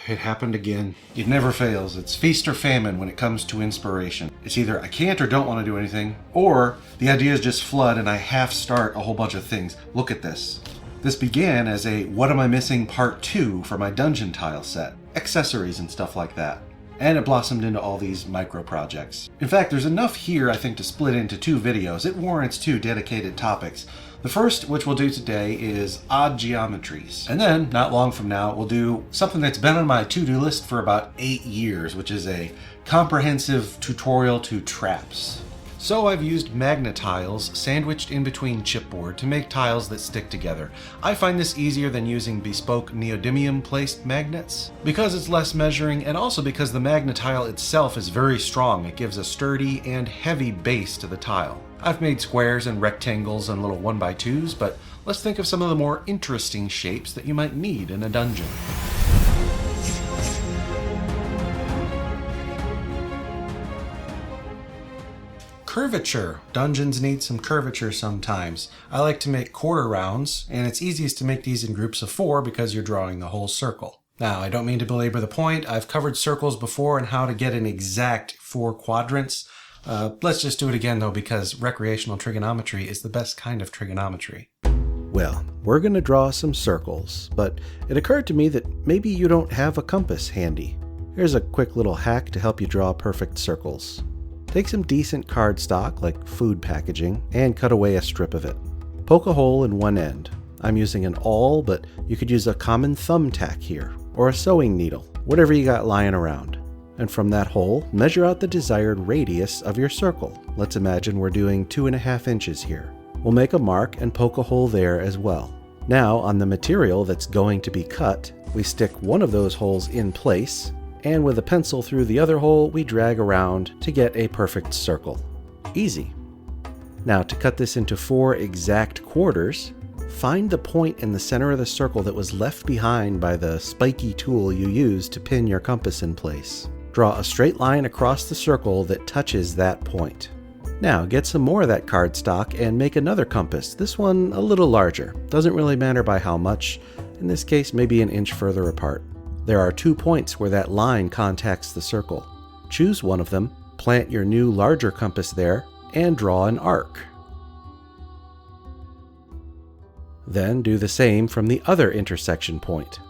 It happened again. It never fails. It's feast or famine when it comes to inspiration. It's either I can't or don't want to do anything, or the ideas just flood and I half start a whole bunch of things. Look at this. This began as a What Am I Missing Part 2 for my dungeon tile set. Accessories and stuff like that. And it blossomed into all these micro projects. In fact, there's enough here, I think, to split into 2 videos. It warrants 2 dedicated topics. The first, which we'll do today, is odd geometries. And then, not long from now, we'll do something that's been on my to-do list for about 8 years, which is a comprehensive tutorial to traps. So I've used magnetiles sandwiched in between chipboard to make tiles that stick together. I find this easier than using bespoke neodymium placed magnets because it's less measuring, and also because the magnetile itself is very strong. It gives a sturdy and heavy base to the tile. I've made squares and rectangles and little 1x2s, but let's think of some of the more interesting shapes that you might need in a dungeon. Curvature. Dungeons need some curvature sometimes. I like to make quarter rounds, and it's easiest to make these in groups of 4 because you're drawing the whole circle. Now, I don't mean to belabor the point. I've covered circles before and how to get an exact 4 quadrants. Let's just do it again, though, because recreational trigonometry is the best kind of trigonometry. Well, we're going to draw some circles, but it occurred to me that maybe you don't have a compass handy. Here's a quick little hack to help you draw perfect circles. Take some decent cardstock, like food packaging, and cut away a strip of it. Poke a hole in one end. I'm using an awl, but you could use a common thumbtack here, or a sewing needle, whatever you got lying around. And from that hole, measure out the desired radius of your circle. Let's imagine we're doing 2.5 inches here. We'll make a mark and poke a hole there as well. Now, on the material that's going to be cut, we stick one of those holes in place, and with a pencil through the other hole, we drag around to get a perfect circle. Easy. Now, to cut this into 4 exact quarters, find the point in the center of the circle that was left behind by the spiky tool you used to pin your compass in place. Draw a straight line across the circle that touches that point. Now, get some more of that cardstock and make another compass, this one a little larger. Doesn't really matter by how much, in this case maybe an inch further apart. There are 2 points where that line contacts the circle. Choose one of them, plant your new larger compass there, and draw an arc. Then do the same from the other intersection point.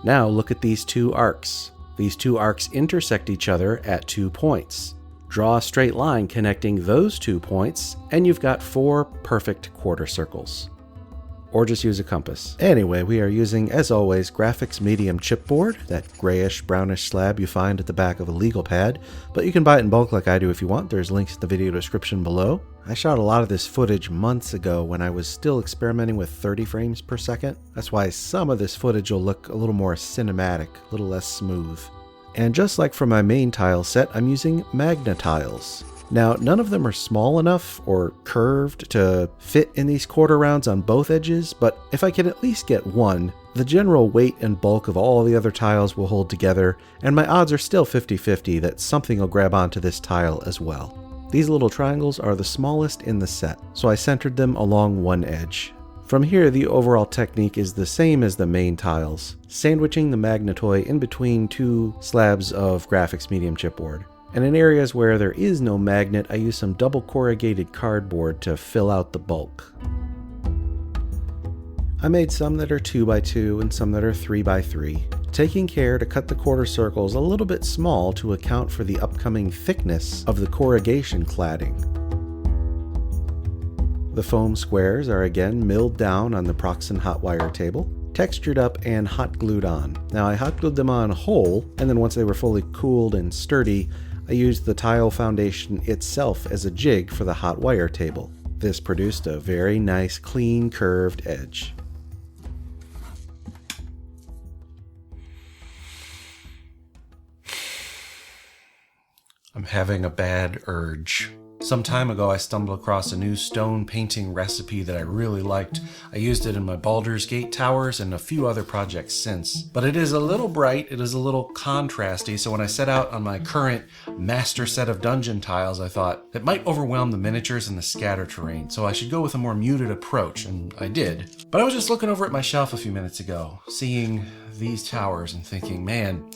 Now look at these 2 arcs. These 2 arcs intersect each other at 2 points. Draw a straight line connecting those 2 points, and you've got 4 perfect quarter circles. Or just use a compass. Anyway, we are using, as always, graphics medium chipboard, that grayish brownish slab you find at the back of a legal pad, but you can buy it in bulk like I do if you want. There's links in the video description below. I shot a lot of this footage months ago when I was still experimenting with 30 frames per second. That's why some of this footage will look a little more cinematic, a little less smooth. And just like for my main tile set, I'm using magnetiles. Now, none of them are small enough or curved to fit in these quarter rounds on both edges, but if I can at least get one, the general weight and bulk of all the other tiles will hold together, and my odds are still 50-50 that something will grab onto this tile as well. These little triangles are the smallest in the set, so I centered them along one edge. From here, the overall technique is the same as the main tiles, sandwiching the magnetoy in between 2 slabs of graphics medium chipboard. And in areas where there is no magnet, I use some double corrugated cardboard to fill out the bulk. I made some that are 2x2 and some that are 3x3, taking care to cut the quarter circles a little bit small to account for the upcoming thickness of the corrugation cladding. The foam squares are again milled down on the Proxen hot wire table, textured up and hot glued on. Now I hot glued them on whole, and then once they were fully cooled and sturdy, I used the tile foundation itself as a jig for the hot wire table. This produced a very nice, clean, curved edge. I'm having a bad urge. Some time ago, I stumbled across a new stone painting recipe that I really liked. I used it in my Baldur's Gate towers and a few other projects since. But it is a little bright, it is a little contrasty, so when I set out on my current master set of dungeon tiles, I thought it might overwhelm the miniatures and the scatter terrain, so I should go with a more muted approach, and I did. But I was just looking over at my shelf a few minutes ago, seeing these towers and thinking, man,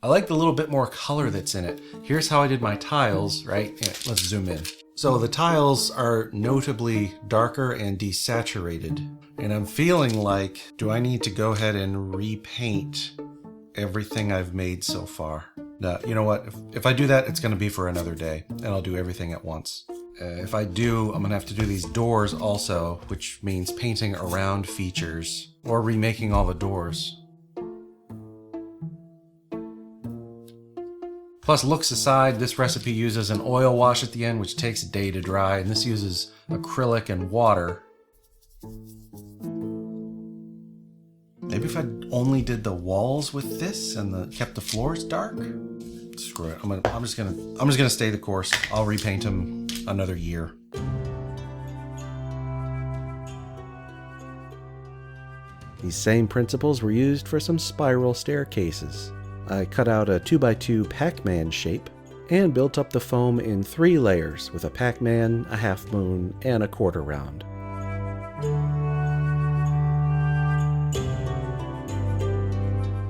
I like the little bit more color that's in it. Here's how I did my tiles, right? Yeah, let's zoom in. So the tiles are notably darker and desaturated. And I'm feeling like, do I need to go ahead and repaint everything I've made so far? No, you know what? If I do that, it's going to be for another day, and I'll do everything at once. If I do, I'm going to have to do these doors also, which means painting around features or remaking all the doors. Plus, looks aside, this recipe uses an oil wash at the end, which takes a day to dry, and this uses acrylic and water. Maybe if I only did the walls with this and kept the floors dark? Screw it. I'm just gonna stay the course. I'll repaint them another year. These same principles were used for some spiral staircases. I cut out a 2x2 Pac-Man shape and built up the foam in 3 layers with a Pac-Man, a half moon, and a quarter round.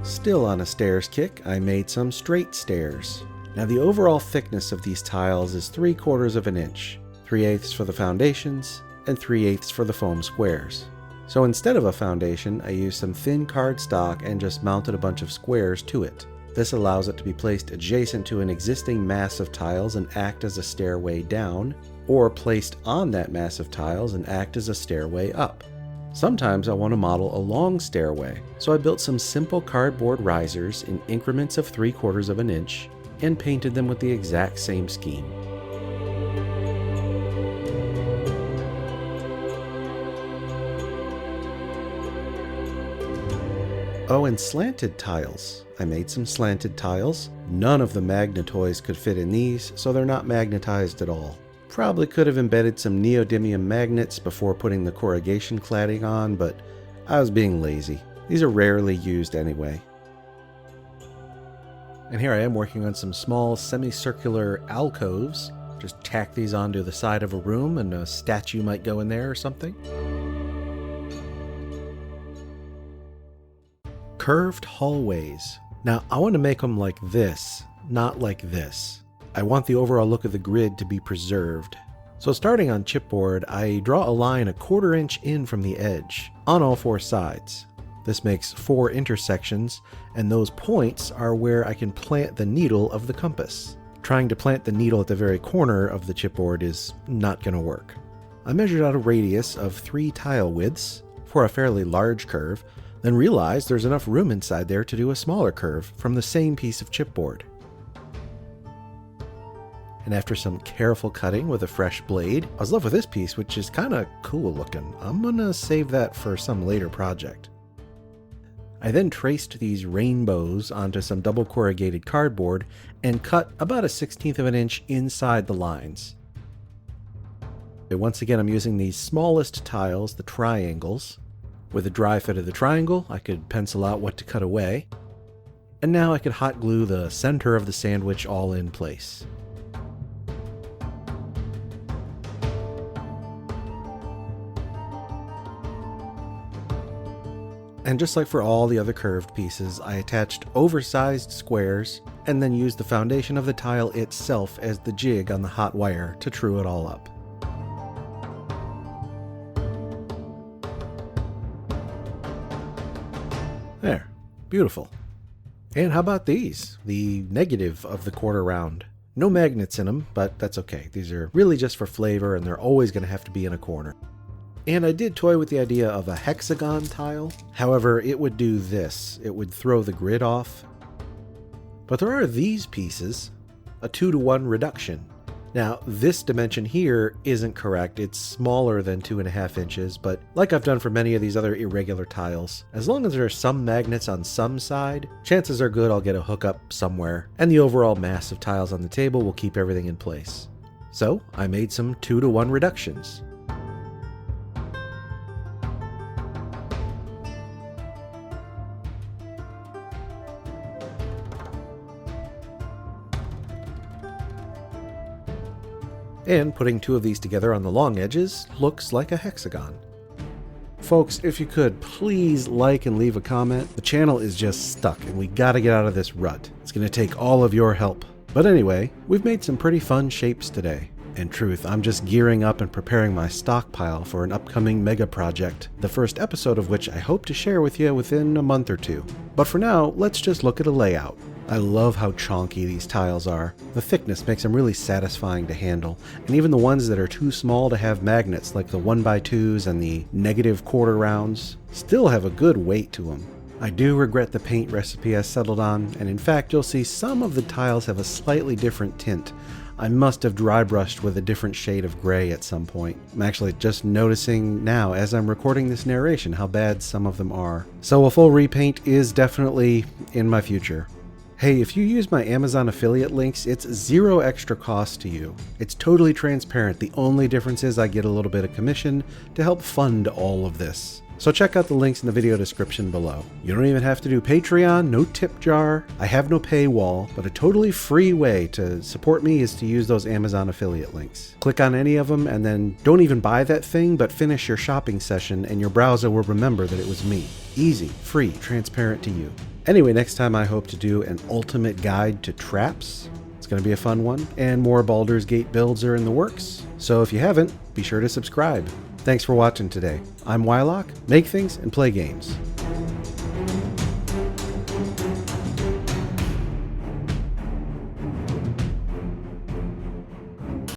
Still on a stairs kick, I made some straight stairs. Now the overall thickness of these tiles is 3/4 of an inch, 3/8 for the foundations, and 3/8 for the foam squares. So instead of a foundation, I used some thin cardstock and just mounted a bunch of squares to it. This allows it to be placed adjacent to an existing mass of tiles and act as a stairway down, or placed on that mass of tiles and act as a stairway up. Sometimes I want to model a long stairway, so I built some simple cardboard risers in increments of 3/4 of an inch and painted them with the exact same scheme. Oh, and slanted tiles. I made some slanted tiles. None of the magnetoids could fit in these, so they're not magnetized at all. Probably could have embedded some neodymium magnets before putting the corrugation cladding on, but I was being lazy. These are rarely used anyway. And here I am working on some small semicircular alcoves. Just tack these onto the side of a room and a statue might go in there or something. Curved hallways. Now I want to make them like this, not like this. I want the overall look of the grid to be preserved. So starting on chipboard, I draw a line 1/4 inch in from the edge, on all 4 sides. This makes 4 intersections, and those points are where I can plant the needle of the compass. Trying to plant the needle at the very corner of the chipboard is not going to work. I measured out a radius of 3 tile widths for a fairly large curve, then realized there's enough room inside there to do a smaller curve from the same piece of chipboard. And after some careful cutting with a fresh blade, I was left with this piece, which is kind of cool looking. I'm gonna save that for some later project. I then traced these rainbows onto some double corrugated cardboard and cut about a 1/16 of an inch inside the lines. And once again, I'm using these smallest tiles, the triangles. With a dry fit of the triangle, I could pencil out what to cut away. And now I could hot glue the center of the sandwich all in place. And just like for all the other curved pieces, I attached oversized squares and then used the foundation of the tile itself as the jig on the hot wire to true it all up. There, beautiful. And how about these? The negative of the quarter round. No magnets in them, but that's okay. These are really just for flavor and they're always going to have to be in a corner. And I did toy with the idea of a hexagon tile. However, it would do this. It would throw the grid off. But there are these pieces, a 2-to-1 reduction. Now, this dimension here isn't correct. It's smaller than 2.5 inches, but like I've done for many of these other irregular tiles, as long as there are some magnets on some side, chances are good I'll get a hookup somewhere, and the overall mass of tiles on the table will keep everything in place. So I made some 2-to-1 reductions. And putting 2 of these together on the long edges looks like a hexagon. Folks, if you could, please like and leave a comment. The channel is just stuck and we gotta get out of this rut. It's gonna take all of your help. But anyway, we've made some pretty fun shapes today. In truth, I'm just gearing up and preparing my stockpile for an upcoming mega project, the first episode of which I hope to share with you within a month or 2. But for now, let's just look at a layout. I love how chonky these tiles are. The thickness makes them really satisfying to handle, and even the ones that are too small to have magnets, like the 1x2s and the -1/4 rounds, still have a good weight to them. I do regret the paint recipe I settled on, and in fact you'll see some of the tiles have a slightly different tint. I must have dry brushed with a different shade of gray at some point. I'm actually just noticing now as I'm recording this narration how bad some of them are. So a full repaint is definitely in my future. Hey, if you use my Amazon affiliate links, it's 0 extra cost to you. It's totally transparent. The only difference is I get a little bit of commission to help fund all of this. So check out the links in the video description below. You don't even have to do Patreon, no tip jar. I have no paywall, but a totally free way to support me is to use those Amazon affiliate links. Click on any of them and then don't even buy that thing, but finish your shopping session and your browser will remember that it was me. Easy, free, transparent to you. Anyway, next time I hope to do an ultimate guide to traps. It's going to be a fun one, and more Baldur's Gate builds are in the works. So if you haven't, be sure to subscribe. Thanks for watching today. I'm Wylock. Make things and play games.